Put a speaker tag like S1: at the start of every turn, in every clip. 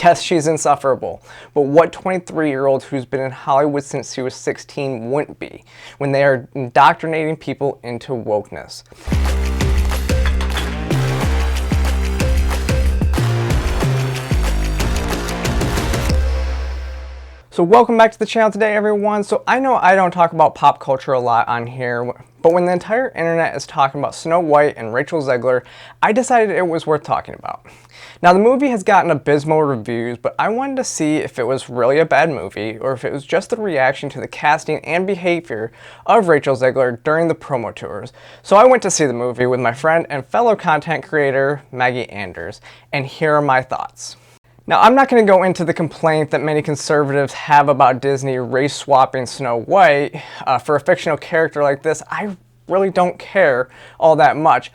S1: Yes, she's insufferable, but what 23-year-old who's been in Hollywood since she was 16 wouldn't be when they are indoctrinating people into wokeness? So welcome back to the channel today, everyone. So I know I don't talk about pop culture a lot on here, but when the entire internet is talking about Snow White and Rachel Ziegler, I decided it was worth talking about. Now, the movie has gotten abysmal reviews, but I wanted to see if it was really a bad movie or if it was just the reaction to the casting and behavior of Rachel Ziegler during the promo tours. So I went to see the movie with my friend and fellow content creator, Maggie Anders, and here are my thoughts. Now, I'm not going to go into the complaint that many conservatives have about Disney race-swapping Snow White for a fictional character like this. I really don't care all that much.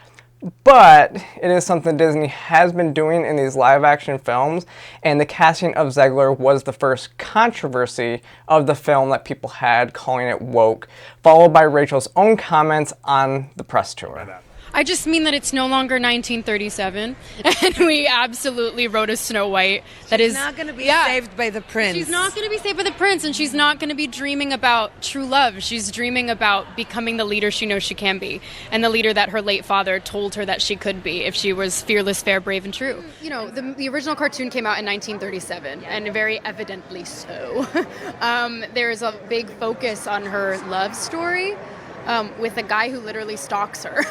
S1: But it is something Disney has been doing in these live-action films, and the casting of Ziegler was the first controversy of the film that people had, calling it woke, followed by Rachel's own comments on the press tour.
S2: I just mean that it's no longer 1937, and we absolutely wrote a Snow White that is
S3: not going to be saved by the prince.
S2: She's not going to be saved by the prince, and she's not going to be dreaming about true love. She's dreaming about becoming the leader she knows she can be, and the leader that her late father told her that she could be if she was fearless, fair, brave, and true. You know, the original cartoon came out in 1937, and very evidently so. There's a big focus on her love story. With a guy who literally stalks her.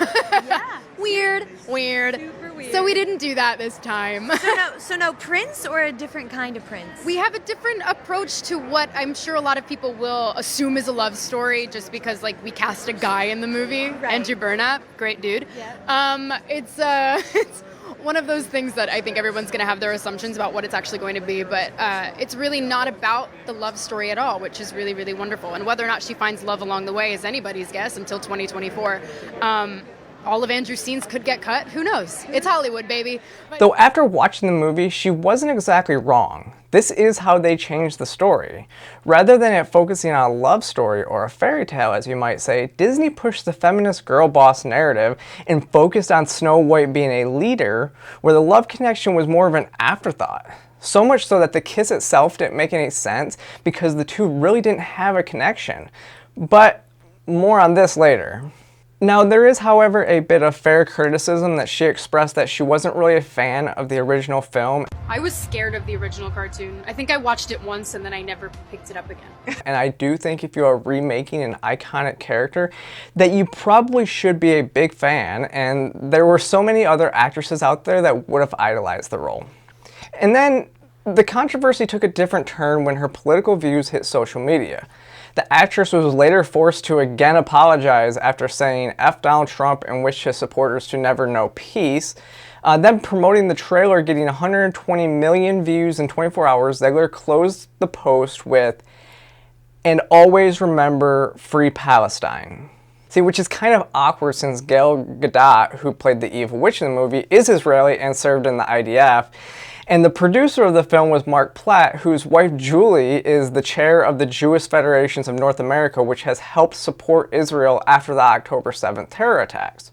S3: Yeah.
S2: Weird.
S3: Super weird.
S2: So we didn't do that this time.
S3: So no prince or a different kind of prince?
S2: We have a different approach to what I'm sure a lot of people will assume is a love story just because, like, we cast a guy in the movie.
S3: Right.
S2: Andrew Burnap, great dude.
S3: Yeah.
S2: It's one of those things that I think everyone's going to have their assumptions about what it's actually going to be, but it's really not about the love story at all, which is really, really wonderful. And whether or not she finds love along the way is anybody's guess until 2024. All of Andrew's scenes could get cut. Who knows? It's Hollywood, baby.
S1: Though after watching the movie, she wasn't exactly wrong. This is how they changed the story. Rather than it focusing on a love story or a fairy tale, as you might say, Disney pushed the feminist girl boss narrative and focused on Snow White being a leader, where the love connection was more of an afterthought. So much so that the kiss itself didn't make any sense because the two really didn't have a connection. But more on this later. Now, there is, however, a bit of fair criticism that she expressed that she wasn't really a fan of the original film.
S2: I was scared of the original cartoon. I think I watched it once and then I never picked it up again.
S1: And I do think if you are remaking an iconic character, that you probably should be a big fan, and there were so many other actresses out there that would have idolized the role. And then the controversy took a different turn when her political views hit social media. The actress was later forced to again apologize after saying F Donald Trump and wished his supporters to never know peace. Then promoting the trailer getting 120 million views in 24 hours, Ziegler closed the post with, "And always remember Free Palestine." See, which is kind of awkward since Gal Gadot, who played the evil witch in the movie, is Israeli and served in the IDF. And the producer of the film was Mark Platt, whose wife Julie is the chair of the Jewish Federations of North America, which has helped support Israel after the October 7th terror attacks.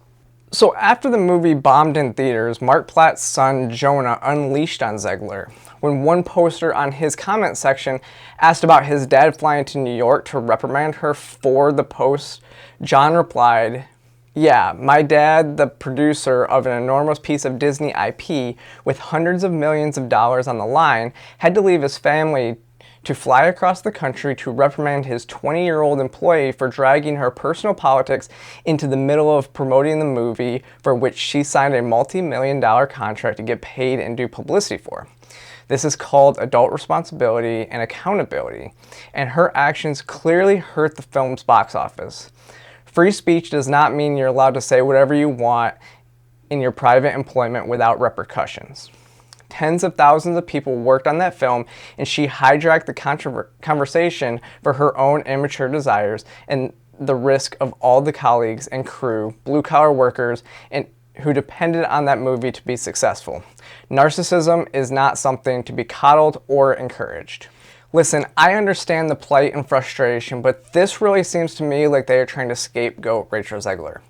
S1: So after the movie bombed in theaters, Mark Platt's son Jonah unleashed on Ziegler. When one poster on his comment section asked about his dad flying to New York to reprimand her for the post, John replied, "Yeah, my dad, the producer of an enormous piece of Disney IP with hundreds of millions of dollars on the line, had to leave his family to fly across the country to reprimand his 20-year-old employee for dragging her personal politics into the middle of promoting the movie for which she signed a multi-million-dollar contract to get paid and do publicity for. This is called adult responsibility and accountability, and her actions clearly hurt the film's box office. Free speech does not mean you're allowed to say whatever you want in your private employment without repercussions. Tens of thousands of people worked on that film, and she hijacked the conversation for her own immature desires and the risk of all the colleagues and crew, blue-collar workers, and who depended on that movie to be successful. Narcissism is not something to be coddled or encouraged." Listen, I understand the plight and frustration, but this really seems to me like they are trying to scapegoat Rachel Ziegler.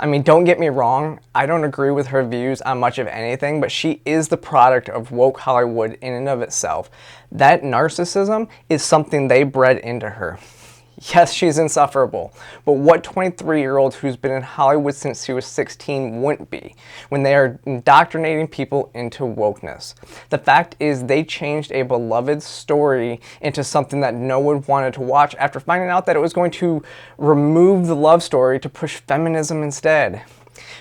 S1: I mean, don't get me wrong, I don't agree with her views on much of anything, but she is the product of woke Hollywood in and of itself. That narcissism is something they bred into her. Yes, she's insufferable, but what 23-year-old who's been in Hollywood since she was 16 wouldn't be when they are indoctrinating people into wokeness? The fact is they changed a beloved story into something that no one wanted to watch after finding out that it was going to remove the love story to push feminism instead.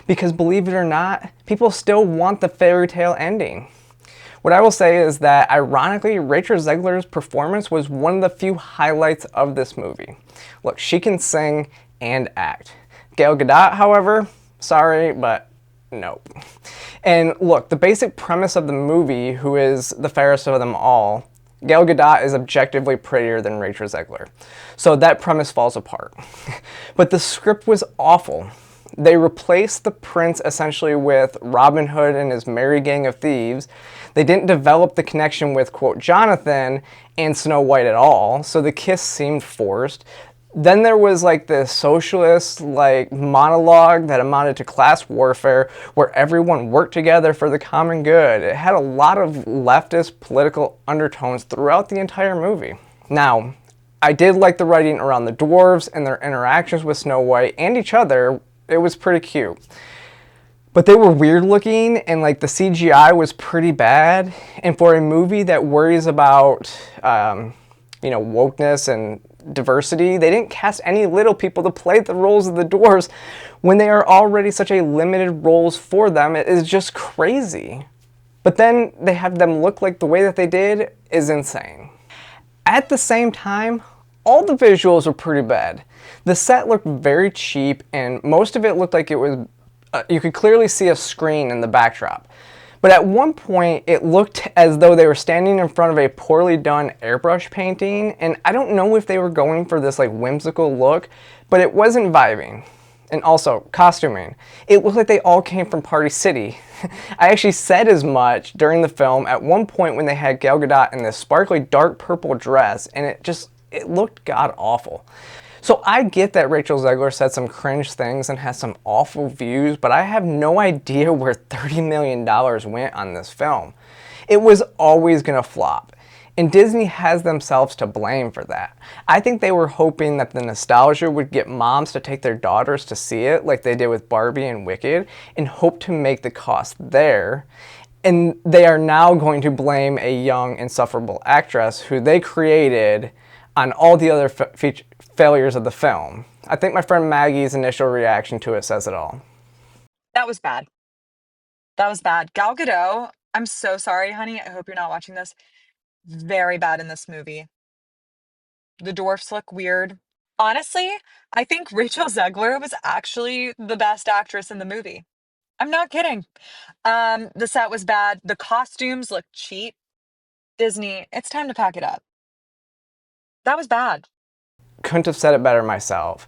S1: Because believe it or not, people still want the fairy tale ending. What I will say is that, ironically, Rachel Ziegler's performance was one of the few highlights of this movie. Look, she can sing and act. Gal Gadot, however, sorry, but nope. And look, the basic premise of the movie, who is the fairest of them all, Gal Gadot is objectively prettier than Rachel Ziegler. So that premise falls apart. But the script was awful. They replaced the prince essentially with Robin Hood and his merry gang of thieves. They didn't develop the connection with, quote, Jonathan and Snow White at all, so the kiss seemed forced. Then there was like this socialist monologue that amounted to class warfare where everyone worked together for the common good. It had a lot of leftist political undertones throughout the entire movie. Now, I did like the writing around the dwarves and their interactions with Snow White and each other. It was pretty cute. But they were weird looking, and the CGI was pretty bad. And for a movie that worries about, wokeness and diversity, they didn't cast any little people to play the roles of the dwarves when they are already such a limited roles for them. It is just crazy. But then they have them look like the way that they did is insane. At the same time, all the visuals were pretty bad. The set looked very cheap, and most of it looked like it was you could clearly see a screen in the backdrop. But at one point, it looked as though they were standing in front of a poorly done airbrush painting, and I don't know if they were going for this whimsical look, but it wasn't vibing. And also, costuming. It looked like they all came from Party City. I actually said as much during the film at one point when they had Gal Gadot in this sparkly dark purple dress, and it looked god-awful. So I get that Rachel Ziegler said some cringe things and has some awful views, but I have no idea where $30 million went on this film. It was always gonna flop, and Disney has themselves to blame for that. I think they were hoping that the nostalgia would get moms to take their daughters to see it like they did with Barbie and Wicked, and hope to make the cost there. And they are now going to blame a young, insufferable actress who they created on all the other failures of the film. I think my friend Maggie's initial reaction to it says it all.
S4: That was bad. That was bad. Gal Gadot, I'm so sorry, honey. I hope you're not watching this. Very bad in this movie. The dwarfs look weird. Honestly, I think Rachel Zegler was actually the best actress in the movie. I'm not kidding. The set was bad. The costumes looked cheap. Disney, it's time to pack it up. That was bad.
S1: Couldn't have said it better myself.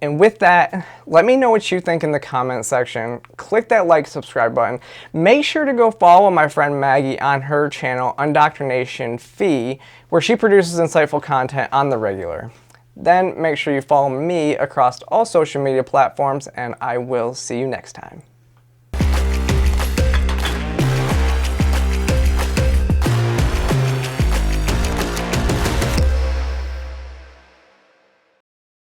S1: And with that, let me know what you think in the comment section. Click that subscribe button. Make sure to go follow my friend Maggie on her channel, Undoctrination Fee, where she produces insightful content on the regular. Then make sure you follow me across all social media platforms, and I will see you next time.